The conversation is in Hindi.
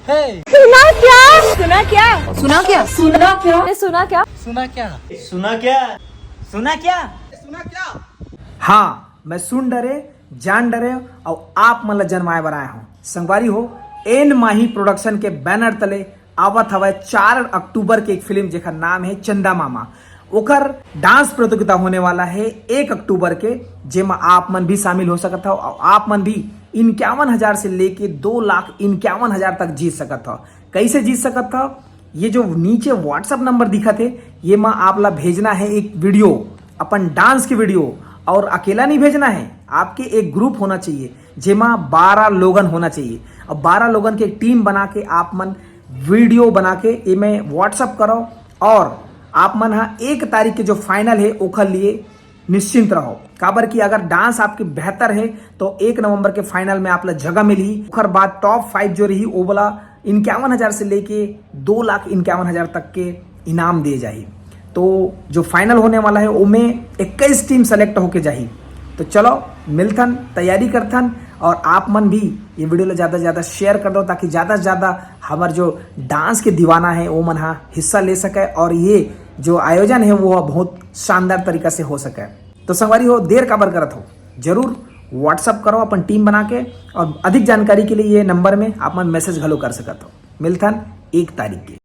हे सुना क्या? सुना क्या? सुना क्या? सुना क्या? सुना क्या? सुना क्या? सुना क्या? सुना क्या? हाँ, मैं सुन डरे जान डरे और आप मन ला जनवाए बर आया हूँ। संगवारी हो, एन माही प्रोडक्शन के बैनर तले आवत हवे 4 अक्टूबर के एक फिल्म जेकर नाम है चंदा मामा। ओकर डांस प्रतियोगिता होने वाला है 1 अक्टूबर के, जेमा आप मन भी शामिल हो सकत हो और आप मन भी 51,000 से लेके 2,51,000 तक जीत सकत हो। कैसे जीत सकत हो? ये जो नीचे व्हाट्सएप नंबर दिखा थे, ये माँ आप ला भेजना है एक वीडियो, अपन डांस की वीडियो, और अकेला नहीं भेजना है, आपके एक ग्रुप होना चाहिए जेमा 12 लोगन होना चाहिए और 12 लोगन के टीम बना के आप मन वीडियो बना के ये में व्हाट्सअप करो और आप मन 1 तारीख के जो फाइनल है ओखर लिए निश्चिंत रहो। काबर की अगर डांस आपकी बेहतर है तो 1 नवंबर के फाइनल में आप ला जगह मिली। ओखर बाद टॉप 5 जो रही वो वाला 51,000 से लेके 2,51,000 तक के इनाम दिए जाही। तो जो फाइनल होने वाला है उसमें 21 टीम सेलेक्ट होके जाही। तो चलो मिलथन, तैयारी करथन और आप मन भी ये वीडियो ला ज़्यादा से ज़्यादा शेयर कर दो ताकि ज़्यादा से ज़्यादा हमार जो डांस के दीवाना है वो मन हिस्सा ले सके और ये जो आयोजन है वो बहुत शानदार तरीका से हो सके। तो संगवारी हो, देर काबर करत हो, जरूर व्हाट्सअप करो अपन टीम बना के और अधिक जानकारी के लिए ये नंबर में आप मन मैसेज घलो कर सकत हो। मिलथन 1 तारीख के।